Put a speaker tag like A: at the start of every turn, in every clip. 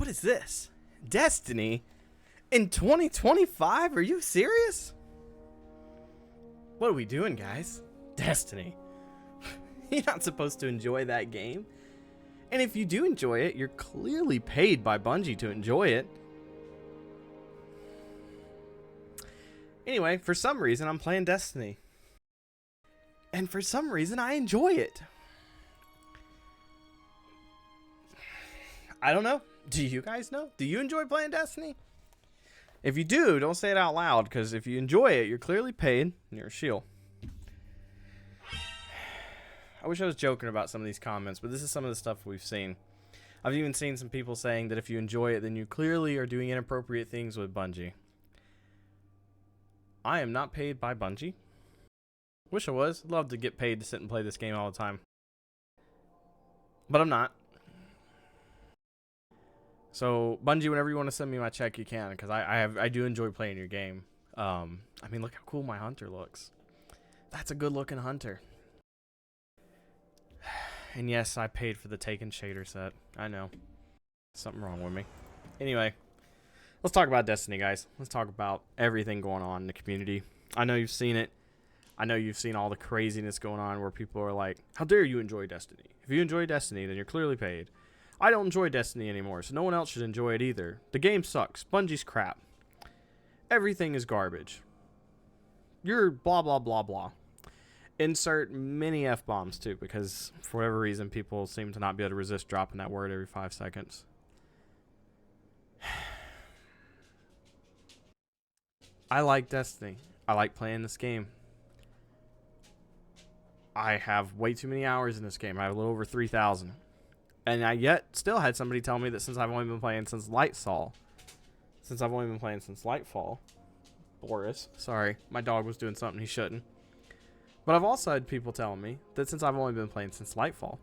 A: What is this? Destiny? In 2025? Are you serious? What are we doing, guys? Destiny. You're not supposed to enjoy that game. And if you do enjoy it, you're clearly paid by Bungie to enjoy it. Anyway, for some reason, I'm playing Destiny. And for some reason, I enjoy it. I don't know. Do you guys know? Do you enjoy playing Destiny? If you do, don't say it out loud, because if you enjoy it, you're clearly paid, and you're a shield. I wish I was joking about some of these comments, but this is some of the stuff we've seen. I've even seen some people saying that if you enjoy it, then you clearly are doing inappropriate things with Bungie. I am not paid by Bungie. Wish I was. Love to get paid to sit and play this game all the time. But I'm not. So, Bungie, whenever you want to send me my check, you can, because I do enjoy playing your game. I mean, look how cool my hunter looks. That's a good-looking hunter. And yes, I paid for the Taken shader set. I know. Something wrong with me. Anyway, let's talk about Destiny, guys. Let's talk about everything going on in the community. I know you've seen it. I know you've seen all the craziness going on where people are like, how dare you enjoy Destiny? If you enjoy Destiny, then you're clearly paid. I don't enjoy Destiny anymore, so no one else should enjoy it either. The game sucks. Bungie's crap. Everything is garbage. You're blah, blah, blah, blah. Insert many F-bombs, too, because for whatever reason, people seem to not be able to resist dropping that word every 5 seconds. I like Destiny. I like playing this game. I have way too many hours in this game. I have a little over 3,000. And I yet still had somebody tell me that since I've only been playing since Lightfall, Boris, sorry, my dog was doing something he shouldn't. But I've also had people telling me that since I've only been playing since Lightfall,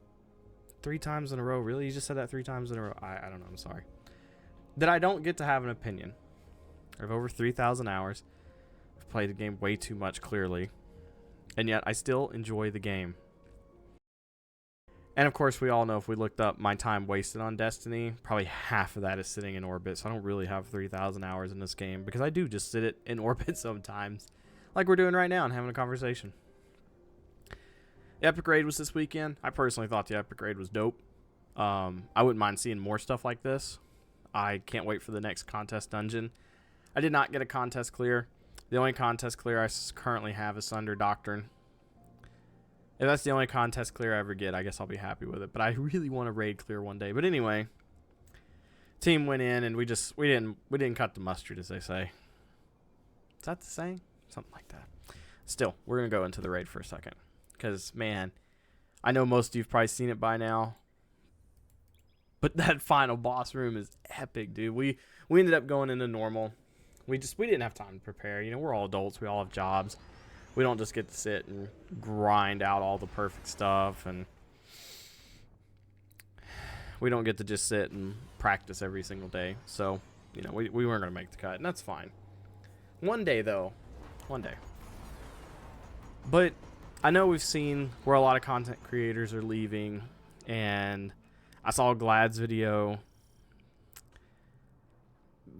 A: 3 times in a row, really? You just said that 3 times in a row? I don't know, I'm sorry. That I don't get to have an opinion. I have over 3,000 hours. I've played the game way too much, clearly. And yet, I still enjoy the game. And of course, we all know if we looked up my time wasted on Destiny, probably half of that is sitting in orbit. So I don't really have 3,000 hours in this game because I do just sit it in orbit sometimes. Like we're doing right now and having a conversation. The Epic Raid was this weekend. I personally thought the Epic Raid was dope. I wouldn't mind seeing more stuff like this. I can't wait for the next contest dungeon. I did not get a contest clear. The only contest clear I currently have is Sunder Doctrine. If that's the only contest clear I ever get, I guess I'll be happy with it. But I really want to raid clear one day. But anyway, team went in and we didn't cut the mustard, as they say. Is that the saying? Something like that. Still, we're gonna go into the raid for a second. Because, man, I know most of you've probably seen it by now. But that final boss room is epic, dude. We ended up going into normal. We didn't have time to prepare. You know, we're all adults. We all have jobs. We don't just get to sit and grind out all the perfect stuff. And we don't get to just sit and practice every single day. So, you know, we weren't going to make the cut. And that's fine. One day, though. One day. But I know we've seen where a lot of content creators are leaving, and I saw Glad's video.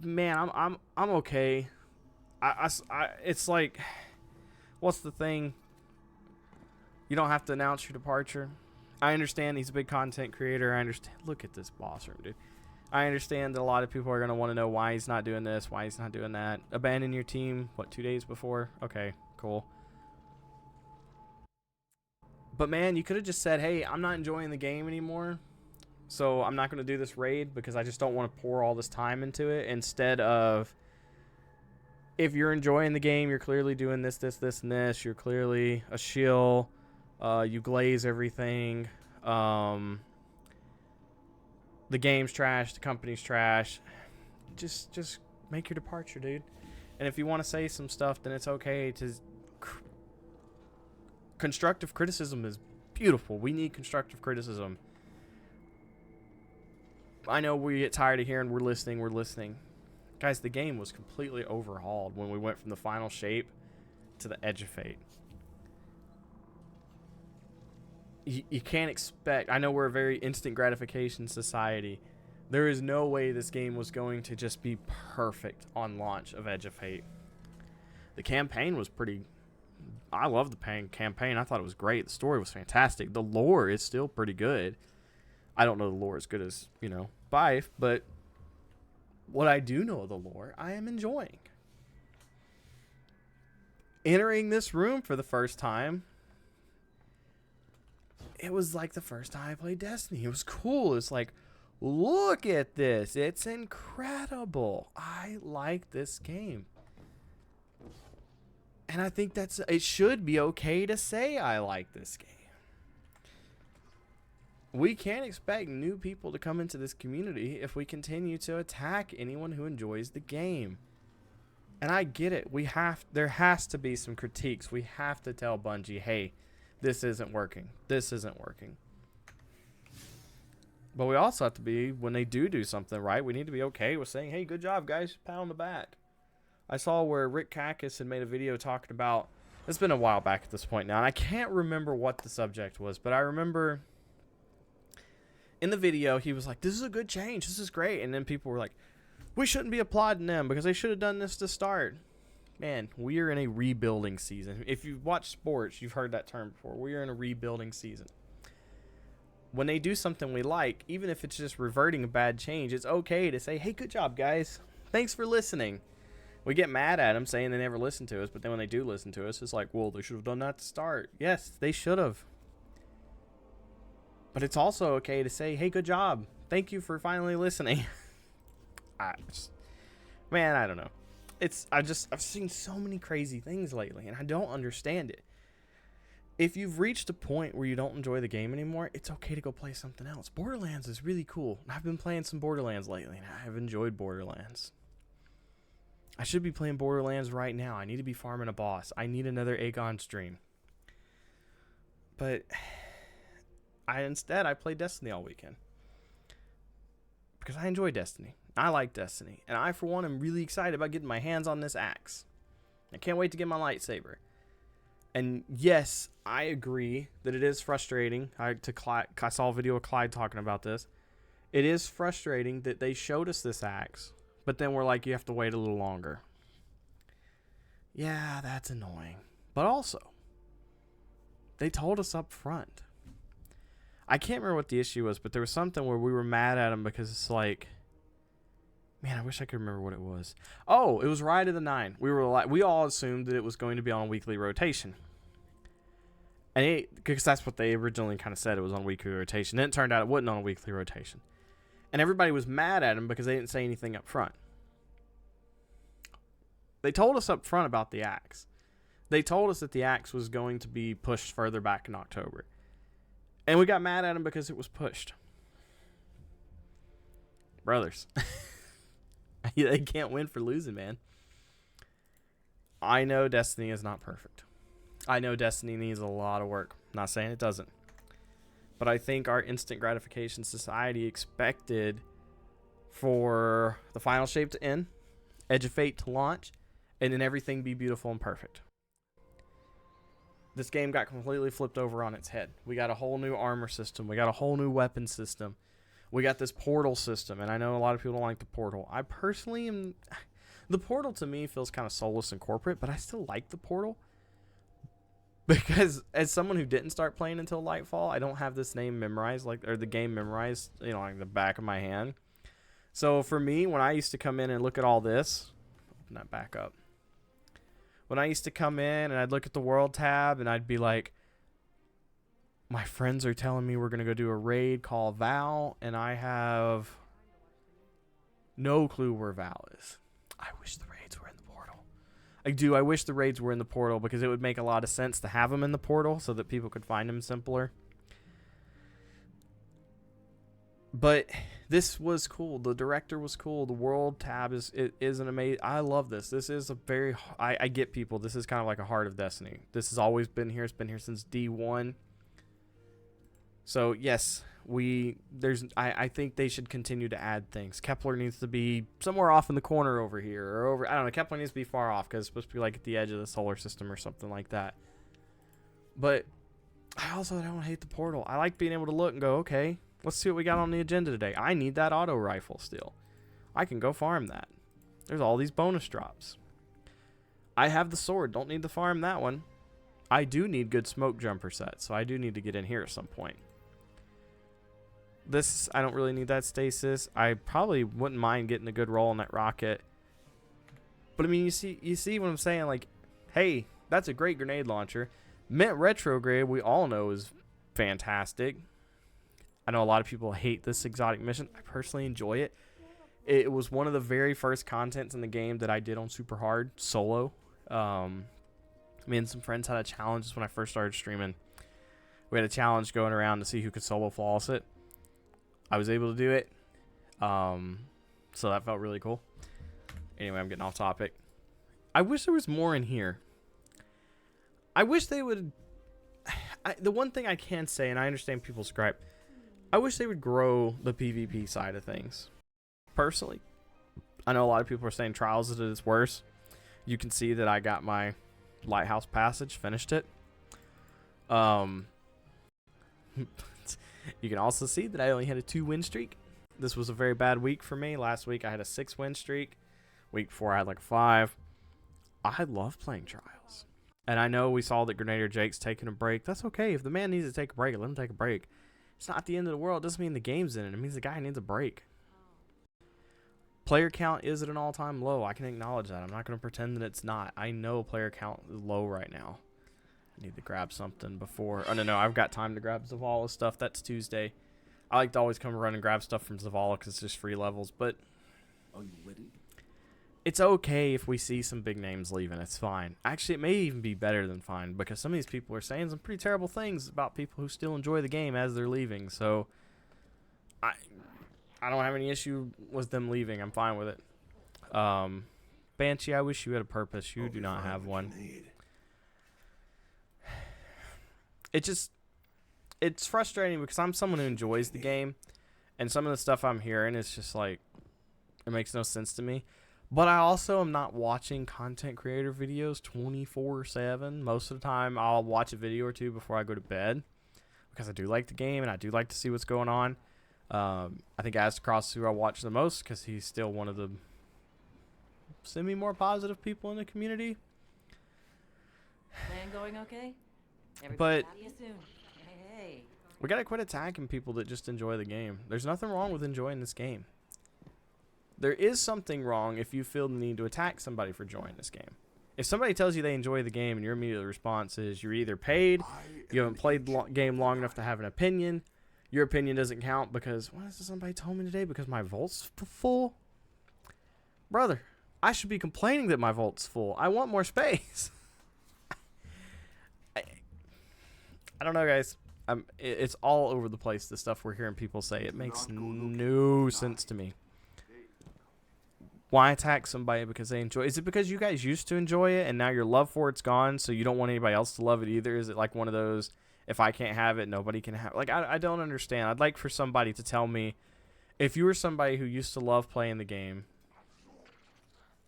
A: Man, I'm okay. It's like, what's the thing? You don't have to announce your departure. I understand he's a big content creator. I understand. Look at this boss room, dude. I understand that a lot of people are going to want to know why he's not doing this, why he's not doing that. Abandon your team, what, 2 days before? Okay, cool. But man, you could have just said, hey, I'm not enjoying the game anymore, so I'm not going to do this raid because I just don't want to pour all this time into it. Instead of, if you're enjoying the game, you're clearly doing this, this, this, and this. You're clearly a shill. You glaze everything. The game's trash. The company's trash. Just make your departure, dude. And if you want to say some stuff, then it's okay to... Constructive criticism is beautiful. We need constructive criticism. I know we get tired of hearing we're listening. Guys, the game was completely overhauled when we went from the final shape to the Edge of Fate. You can't expect... I know we're a very instant gratification society, There is no way this game was going to just be perfect on launch of Edge of Fate. The campaign was pretty... I love the campaign. I thought it was great. The story was fantastic. The lore is still pretty good. I don't know the lore as good as, Bife, but what I do know of the lore, I am enjoying. Entering this room for the first time, it was like the first time I played Destiny. It was cool. It's like, look at this. It's incredible. I like this game. And I think it should be okay to say I like this game. We can't expect new people to come into this community if we continue to attack anyone who enjoys the game. And I get it. There has to be some critiques. We have to tell Bungie, hey, this isn't working. This isn't working. But we also have to be, when they do something right, we need to be okay with saying, hey, good job, guys. Pat on the back. I saw where Rick Kakis had made a video talking about, it's been a while back at this point now, and I can't remember what the subject was, but I remember in the video, he was like, this is a good change. This is great. And then people were like, we shouldn't be applauding them because they should have done this to start. Man, we are in a rebuilding season. If you've watched sports, you've heard that term before. We are in a rebuilding season. When they do something we like, even if it's just reverting a bad change, it's okay to say, hey, good job, guys. Thanks for listening. We get mad at them saying they never listen to us, but then when they do listen to us, it's like, well, they should have done that to start. Yes, they should have. But it's also okay to say, hey, good job. Thank you for finally listening. I don't know. I've seen so many crazy things lately, and I don't understand it. If you've reached a point where you don't enjoy the game anymore, it's okay to go play something else. Borderlands is really cool. I've been playing some Borderlands lately, and I have enjoyed Borderlands. I should be playing Borderlands right now. I need to be farming a boss. I need another Aegon stream. But instead, I played Destiny all weekend. Because I enjoy Destiny. I like Destiny. And I, for one, am really excited about getting my hands on this axe. I can't wait to get my lightsaber. And yes, I agree that it is frustrating. I saw a video of Clyde talking about this. It is frustrating that they showed us this axe, but then we're like, you have to wait a little longer. Yeah, that's annoying. But also, they told us up front. I can't remember what the issue was, but there was something where we were mad at them because it's like, man, I wish I could remember what it was. Oh, it was Ride of the Nine. We all assumed that it was going to be on a weekly rotation. And because that's what they originally kind of said, it was on weekly rotation. Then it turned out it wasn't on a weekly rotation. And everybody was mad at them because they didn't say anything up front. They told us up front about the axe. They told us that the axe was going to be pushed further back in October. And we got mad at them because it was pushed. Brothers. They can't win for losing, man. I know Destiny is not perfect. I know Destiny needs a lot of work. I'm not saying it doesn't. But I think our instant gratification society expected for the final shape to end, Edge of Fate to launch, and then everything be beautiful and perfect. This game got completely flipped over on its head. We got a whole new armor system. We got a whole new weapon system. We got this portal system, and I know a lot of people don't like the portal. I personally am... The portal to me feels kind of soulless and corporate, but I still like the portal. Because as someone who didn't start playing until Lightfall, I don't have this name memorized, or the game memorized, like the back of my hand. So for me, when I used to come in and look at all this... Open that back up. When I used to come in and I'd look at the world tab and I'd be like, my friends are telling me we're going to go do a raid called Val, and I have no clue where Val is. I wish the raids were in the portal. I do. I wish the raids were in the portal because it would make a lot of sense to have them in the portal so that people could find them simpler. But this was cool. The director was cool. The world tab is an amazing. I love this. This is a very. I get people. This is kind of like a heart of Destiny. This has always been here. It's been here since D1. So yes, I think they should continue to add things. Kepler needs to be somewhere off in the corner over here, or over. I don't know. Kepler needs to be far off because it's supposed to be like at the edge of the solar system or something like that. But I also don't hate the portal. I like being able to look and go, okay, Let's see what we got on the agenda today. I need that auto rifle still. I can go farm that. There's all these bonus drops. I have the sword. Don't need to farm that one. I do need good smoke jumper sets, so I do need to get in here at some point. This, I don't really need that stasis. I probably wouldn't mind getting a good roll on that rocket. But I mean, you see what I'm saying? Like, hey, that's a great grenade launcher. Mint Retrograde, we all know, is fantastic. I know a lot of people hate this exotic mission. I personally enjoy it. It was one of the very first contents in the game that I did on super hard solo. Me and some friends had a challenge when I first started streaming. We had a challenge going around to see who could solo flawless it. I was able to do it. So that felt really cool. Anyway, I'm getting off topic. I wish there was more in here. I wish they would... the one thing I can say, and I understand people's gripe, I wish they would grow the PvP side of things. Personally, I know a lot of people are saying Trials is at its worst. You can see that I got my Lighthouse Passage, finished it. You can also see that I only had a 2-win streak. This was a very bad week for me. Last week I had a 6-win streak. Week before I had like a 5. I love playing Trials. And I know we saw that Grenadier Jake's taking a break. That's okay. If the man needs to take a break, let him take a break. It's not the end of the world. It doesn't mean the game's in it. It means the guy needs a break. Player count is at an all-time low. I can acknowledge that. I'm not going to pretend that it's not. I know player count is low right now. I need to grab something before... Oh, no, I've got time to grab Zavala stuff. That's Tuesday. I like to always come run and grab stuff from Zavala because it's just free levels, but...
B: Are you ready?
A: It's okay if we see some big names leaving. It's fine. Actually, it may even be better than fine because some of these people are saying some pretty terrible things about people who still enjoy the game as they're leaving. So, I don't have any issue with them leaving. I'm fine with it. Banshee, I wish you had a purpose. You do not have one. It's frustrating because I'm someone who enjoys the game, and some of the stuff I'm hearing is just like, it makes no sense to me. But I also am not watching content creator videos 24/7. Most of the time, I'll watch a video or two before I go to bed because I do like the game and I do like to see what's going on. I think Aztecross is who I watch the most because he's still one of the semi-more positive people in the community.
C: Plan going okay?
A: But
C: See you soon. Hey.
A: we gotta quit attacking people that just enjoy the game. There's nothing wrong with enjoying this game. There is something wrong if you feel the need to attack somebody for enjoying this game. If somebody tells you they enjoy the game and your immediate response is you're either paid, you haven't played the game long enough to have an opinion, your opinion doesn't count because, what is this somebody told me today? Because my vault's full? Brother, I should be complaining that my vault's full. I want more space. I don't know, guys. It's all over the place, the stuff we're hearing people say. It makes no sense to me. Why attack somebody because they enjoy it? Is it because you guys used to enjoy it and now your love for it's gone, so you don't want anybody else to love it either? Is it like one of those, if I can't have it, nobody can have it? Like, I don't understand. I'd like for somebody to tell me, if you were somebody who used to love playing the game,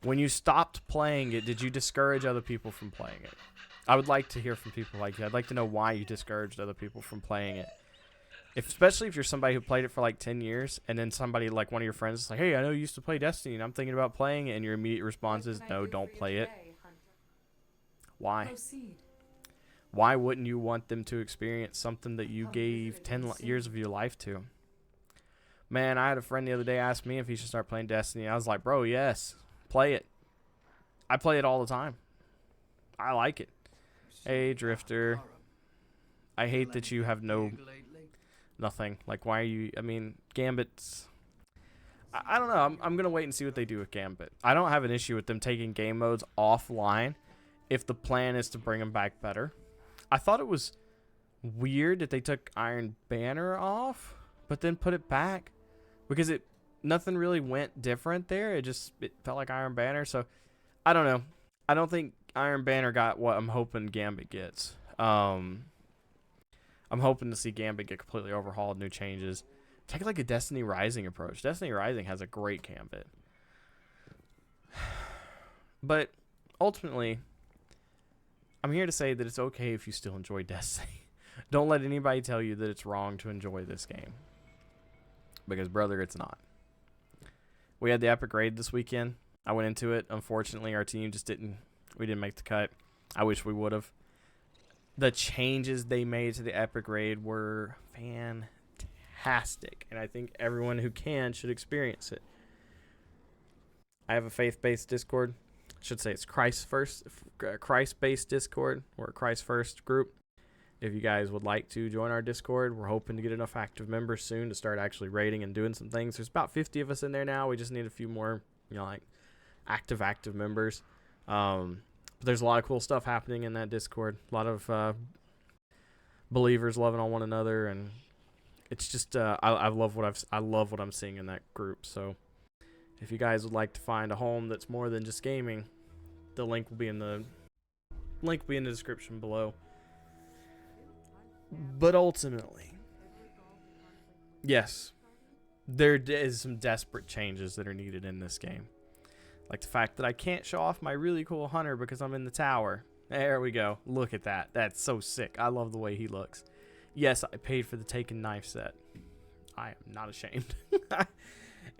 A: when you stopped playing it, did you discourage other people from playing it? I would like to hear from people like you. I'd like to know why you discouraged other people from playing it. Especially if you're somebody who played it for like 10 years and then somebody like one of your friends is like, hey, I know you used to play Destiny and I'm thinking about playing it, and your immediate response is, no, don't play it. Why? Why wouldn't you want them to experience something that you gave 10 years of your life to? Man, I had a friend the other day ask me if he should start playing Destiny. I was like, bro, yes, play it. I play it all the time. I like it. Hey, Drifter. I hate that you have nothing. Like, why are you... I mean, Gambit's... I don't know. I'm going to wait and see what they do with Gambit. I don't have an issue with them taking game modes offline if the plan is to bring them back better. I thought it was weird that they took Iron Banner off, but then put it back because nothing really went different there. It felt like Iron Banner. So, I don't know. I don't think Iron Banner got what I'm hoping Gambit gets. I'm hoping to see Gambit get completely overhauled, new changes. Take like a Destiny Rising approach. Destiny Rising has a great Gambit. But ultimately, I'm here to say that it's okay if you still enjoy Destiny. Don't let anybody tell you that it's wrong to enjoy this game. because brother, it's not. We had the epic raid this weekend. I went into it. Unfortunately, our team just didn't make the cut. I wish we would have. The changes they made to the epic raid were fantastic, and I think everyone who can should experience it. I have a faith-based Discord. I should say it's Christ-based Discord. We're a Christ-first group. If you guys would like to join our Discord, we're hoping to get enough active members soon to start actually raiding and doing some things. There's about 50 of us in there now. We just need a few more, like active members. But there's a lot of cool stuff happening in that Discord. A lot of believers loving on one another, and it's just I love what I'm seeing in that group. So if you guys would like to find a home that's more than just gaming, the link will be in the description below. But ultimately, yes, there is some desperate changes that are needed in this game. Like the fact that I can't show off my really cool hunter because I'm in the tower. There we go. Look at that. That's so sick. I love the way he looks. Yes, I paid for the Taken knife set. I am not ashamed.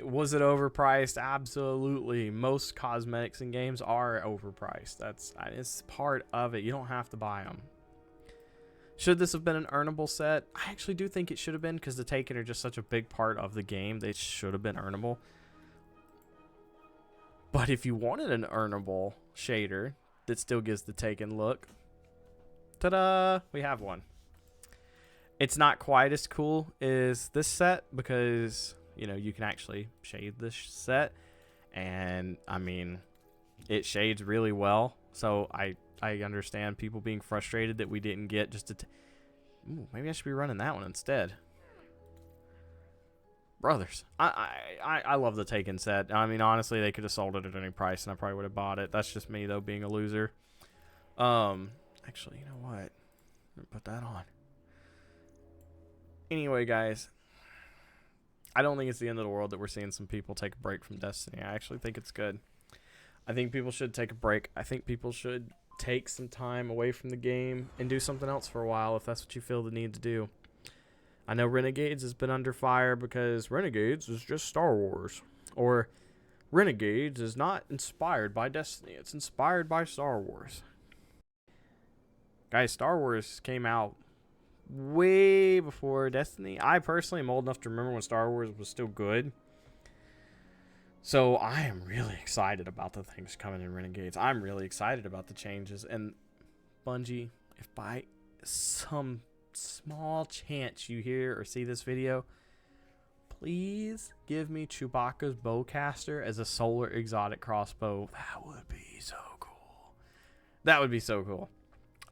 A: Was it overpriced? Absolutely. Most cosmetics in games are overpriced. It's part of it. You don't have to buy them. Should this have been an earnable set? I actually do think it should have been, because the Taken are just such a big part of the game. They should have been earnable. But if you wanted an earnable shader that still gives the Taken look, ta-da! We have one. It's not quite as cool as this set because, you can actually shade this set. And, I mean, it shades really well. So, I understand people being frustrated that we didn't get just a... Ooh, maybe I should be running that one instead. Brothers, I love the Taken set. I mean, honestly, they could have sold it at any price, and I probably would have bought it. That's just me, though, being a loser. Actually, you know what? I'm gonna put that on. Anyway, guys, I don't think it's the end of the world that we're seeing some people take a break from Destiny. I actually think it's good. I think people should take a break. I think people should take some time away from the game and do something else for a while if that's what you feel the need to do. I know Renegades has been under fire because Renegades is just Star Wars. Or Renegades is not inspired by Destiny. It's inspired by Star Wars. Guys, Star Wars came out way before Destiny. I personally am old enough to remember when Star Wars was still good. So I am really excited about the things coming in Renegades. I'm really excited about the changes. And Bungie, if by some small chance you hear or see this video, please give me Chewbacca's bowcaster as a solar exotic crossbow. That would be so cool. That would be so cool.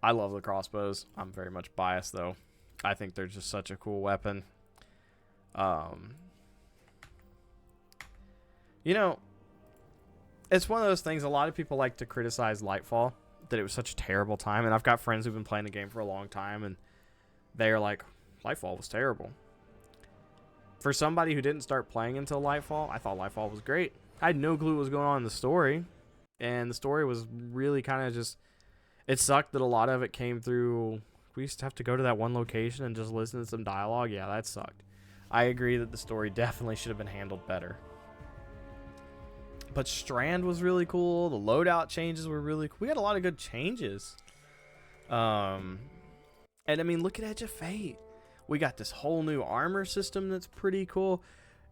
A: I love the crossbows. I'm very much biased, though. I think they're just such a cool weapon. It's one of those things, a lot of people like to criticize Lightfall, that it was such a terrible time. And I've got friends who've been playing the game for a long time, and they are like, Lightfall was terrible. For somebody who didn't start playing until Lightfall, I thought Lightfall was great. I had no clue what was going on in the story. And the story was really kind of just... It sucked that a lot of it came through... We used to have to go to that one location and just listen to some dialogue. Yeah, that sucked. I agree that the story definitely should have been handled better. But Strand was really cool. The loadout changes were really cool. We had a lot of good changes. And I mean, look at Edge of Fate. We got this whole new armor system that's pretty cool.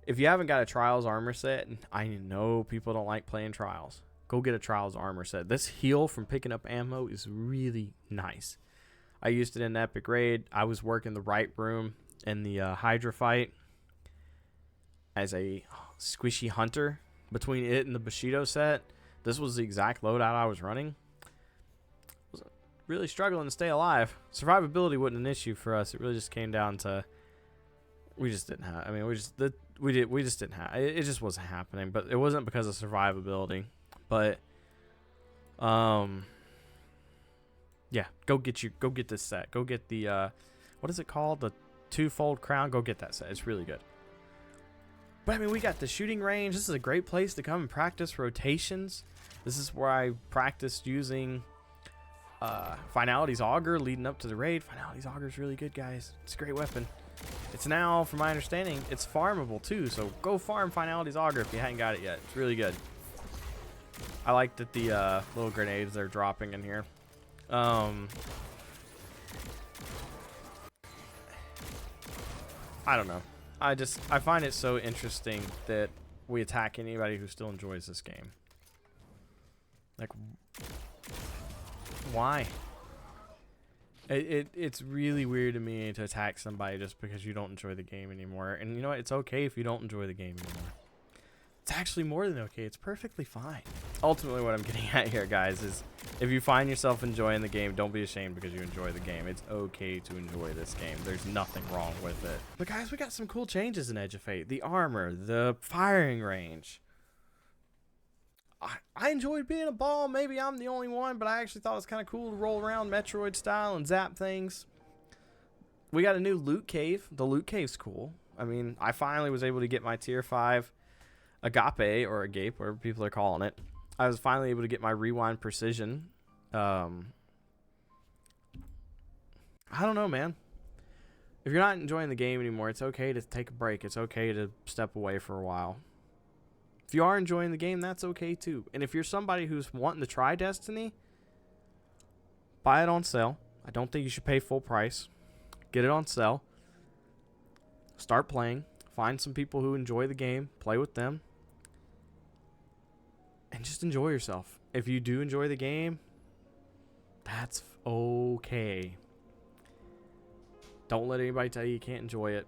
A: If you haven't got a Trials armor set, and I know people don't like playing Trials, go get a Trials armor set. This heal from picking up ammo is really nice. I used it in the Epic Raid. I was working the right room in the Hydra fight as a squishy hunter. Between it and the Bushido set, this was the exact loadout I was running. Was really struggling to stay alive. Survivability wasn't an issue for us. It really just came down to we just didn't have. I mean, we just didn't have. It just wasn't happening. But it wasn't because of survivability. But yeah, go get this set. Go get the what is it called? The twofold crown. Go get that set. It's really good. But I mean, we got the shooting range. This is a great place to come and practice rotations. This is where I practiced using Finality's Auger leading up to the raid. Finality's Auger is really good, guys. It's a great weapon. It's now, from my understanding, it's farmable too. So go farm Finality's Auger if you hadn't got it yet. It's really good. I like that the little grenades they're dropping in here. I don't know. I find it so interesting that we attack anybody who still enjoys this game. Like, why? It's really weird to me to attack somebody just because you don't enjoy the game anymore. And you know what? It's okay if you don't enjoy the game anymore. It's actually more than okay. It's perfectly fine. Ultimately, what I'm getting at here, guys, is if you find yourself enjoying the game, don't be ashamed because you enjoy the game. It's okay to enjoy this game. There's nothing wrong with it. But guys, we got some cool changes in Edge of Fate. The armor, the firing range. I enjoyed being a ball. Maybe I'm the only one, but I actually thought it was kind of cool to roll around Metroid style and zap things. We got a new loot cave. The loot cave's cool. I mean, I finally was able to get my tier 5 agape or agape, whatever people are calling it. I was finally able to get my rewind precision. I don't know, man. If you're not enjoying the game anymore, it's okay to take a break. It's okay to step away for a while. If you are enjoying the game, that's okay too. And if you're somebody who's wanting to try Destiny, buy it on sale. I don't think you should pay full price. Get it on sale. Start playing. Find some people who enjoy the game. Play with them. And just enjoy yourself. If you do enjoy the game, that's okay. Don't let anybody tell you can't enjoy it.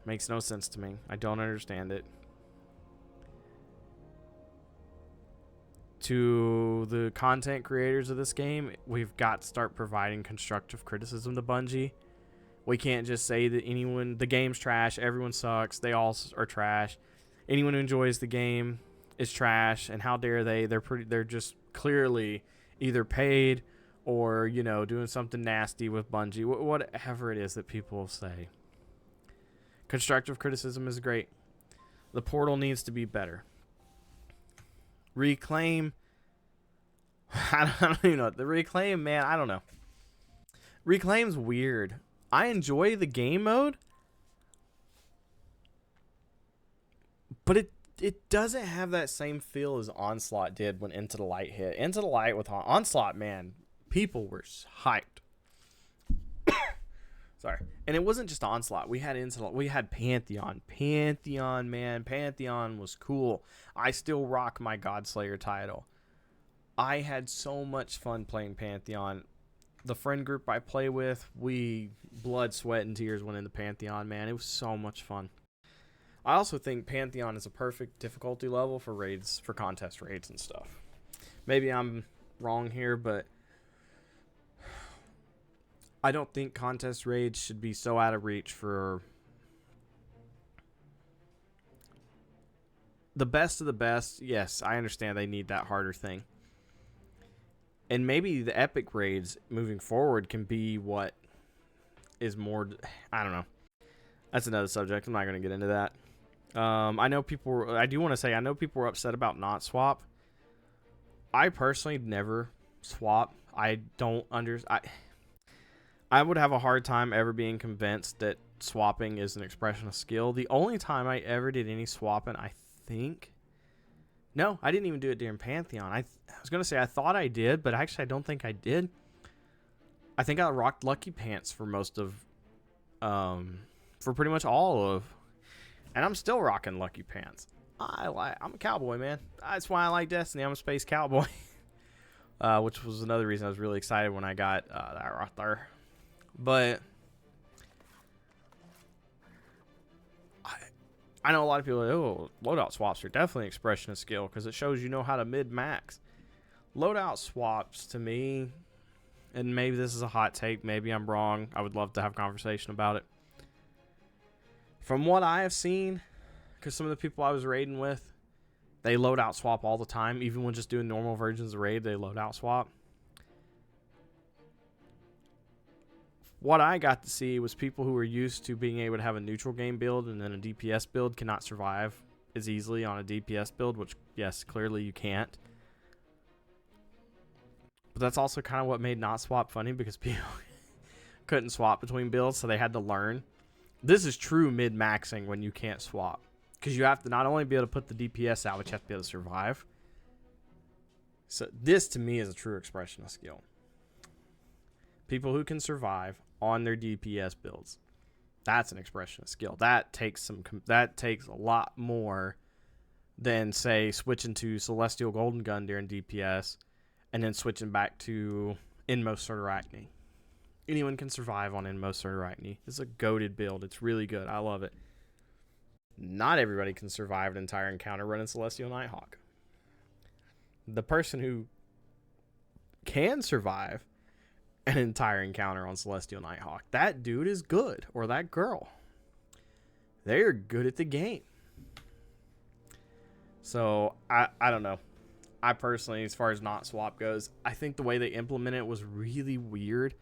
A: Makes no sense to me. I don't understand it. To the content creators of this game, we've got to start providing constructive criticism to Bungie. We can't just say that the game's trash, everyone sucks, they all are trash. Anyone who enjoys the game is trash, and how dare they? They're just clearly either paid or, you know, doing something nasty with Bungie, whatever it is that people say. Constructive criticism is great. The portal needs to be better. Reclaim. I don't even know. The Reclaim, man, I don't know. Reclaim's weird. I enjoy the game mode, but it doesn't have that same feel as Onslaught did when Into the Light hit. Into the Light with Onslaught, man, people were hyped. Sorry. And it wasn't just Onslaught. We had Pantheon. Pantheon, man. Pantheon was cool. I still rock my Godslayer title. I had so much fun playing Pantheon. The friend group I play with, we blood, sweat, and tears went into Pantheon, man. It was so much fun. I also think Pantheon is a perfect difficulty level for raids, for contest raids and stuff. Maybe I'm wrong here, but I don't think contest raids should be so out of reach for the best of the best. Yes, I understand they need that harder thing. And maybe the epic raids moving forward can be what is more, I don't know. That's another subject. I'm not going to get into that. I know people were upset about not swap. I personally never swap. I would have a hard time ever being convinced that swapping is an expression of skill. The only time I ever did any swapping, I think... No, I didn't even do it during Pantheon. I was going to say I thought I did, but actually I don't think I did. I think I rocked Lucky Pants for most of... for pretty much all of... And I'm still rocking Lucky Pants. I'm a cowboy, man. That's why I like Destiny. I'm a space cowboy. Which was another reason I was really excited when I got that right there. But I know a lot of people are like, oh, loadout swaps are definitely an expression of skill because it shows you know how to mid-max. Loadout swaps to me, and maybe this is a hot take, maybe I'm wrong. I would love to have a conversation about it. From what I have seen, because some of the people I was raiding with, they loadout swap all the time. Even when just doing normal versions of raid, they loadout swap. What I got to see was people who were used to being able to have a neutral game build and then a DPS build cannot survive as easily on a DPS build, which, yes, clearly you can't. But that's also kind of what made not swap funny because couldn't swap between builds, so they had to learn. This is true mid-maxing when you can't swap. Because you have to not only be able to put the DPS out, but you have to be able to survive. So this, to me, is a true expression of skill. People who can survive on their DPS builds. That's an expression of skill. That takes a lot more than, say, switching to Celestial Golden Gun during DPS and then switching back to Inmost Arachne. Anyone can survive on Inmost Arachne. It's a goated build. It's really good. I love it. Not everybody can survive an entire encounter running Celestial Nighthawk. The person who can survive an entire encounter on Celestial Nighthawk, that dude is good, or that girl. They're good at the game. So, I don't know. I personally, as far as not swap goes, I think the way they implemented it was really weird.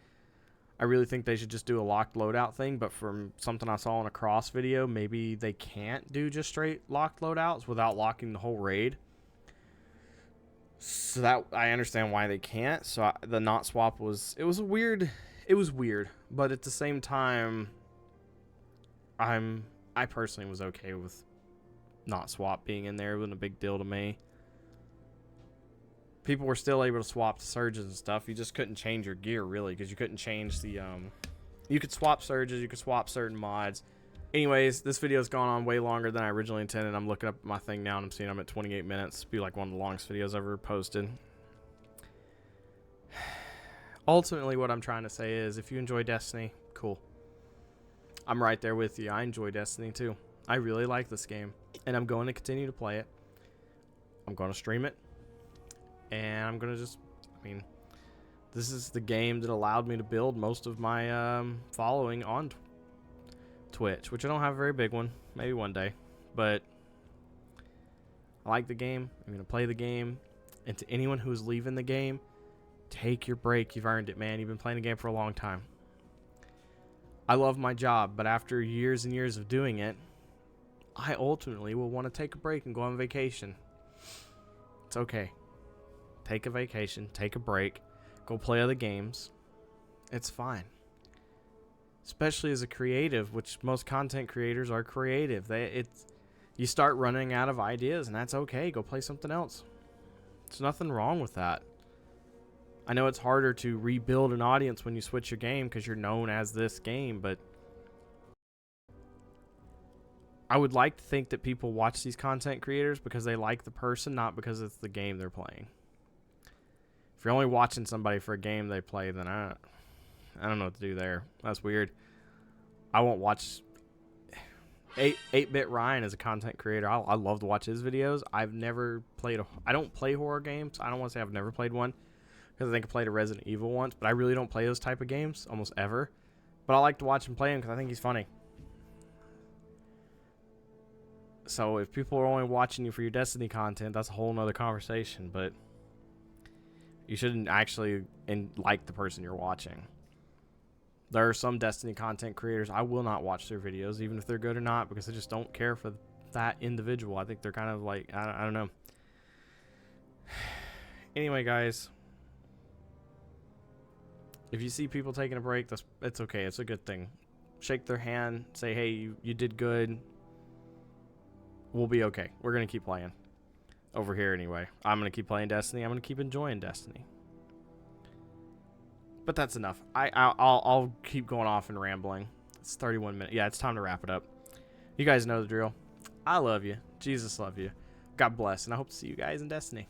A: I really think they should just do a locked loadout thing, but from something I saw in a cross video, maybe they can't do just straight locked loadouts without locking the whole raid. So that, I understand why they can't. So the not swap was weird, but at the same time, I personally was okay with not swap being in there. It wasn't a big deal to me. People were still able to swap the surges and stuff. You just couldn't change your gear, really, because you couldn't change the you could swap surges, you could swap certain mods. Anyways, this video's gone on way longer than I originally intended. I'm looking up my thing now and I'm seeing I'm at 28 minutes. It'll be like one of the longest videos ever posted. Ultimately, what I'm trying to say is, if you enjoy Destiny, cool. I'm right there with you. I enjoy Destiny too. I really like this game, and I'm going to continue to play it. I'm going to stream it, and I'm going to just, this is the game that allowed me to build most of my following on Twitch, which I don't have a very big one, maybe one day, but I like the game. I'm going to play the game, and to anyone who's leaving the game, take your break. You've earned it, man. You've been playing the game for a long time. I love my job, but after years and years of doing it, I ultimately will want to take a break and go on vacation. It's okay. Take a vacation, take a break, go play other games. It's fine. Especially as a creative, which most content creators are creative. You start running out of ideas, and that's okay. Go play something else. There's nothing wrong with that. I know it's harder to rebuild an audience when you switch your game because you're known as this game, but I would like to think that people watch these content creators because they like the person, not because it's the game they're playing. If you're only watching somebody for a game they play, then I don't know what to do there. That's weird. I won't watch 8-Bit Ryan as a content creator. I love to watch his videos. I've never played I don't play horror games. I don't want to say I've never played one, because I think I played a Resident Evil once, but I really don't play those type of games almost ever. But I like to watch him play him because I think he's funny. So if people are only watching you for your Destiny content, that's a whole nother conversation, but you shouldn't actually like the person you're watching. There are some Destiny content creators I will not watch their videos, even if they're good or not, because I just don't care for that individual. I think they're kind of like, I don't know. Anyway, guys, if you see people taking a break, it's okay. It's a good thing. Shake their hand, say, hey, you did good. We'll be okay. We're going to keep playing. Over here anyway. I'm going to keep playing Destiny. I'm going to keep enjoying Destiny. But that's enough. I'll keep going off and rambling. It's 31 minutes. Yeah, it's time to wrap it up. You guys know the drill. I love you. Jesus love you. God bless. And I hope to see you guys in Destiny.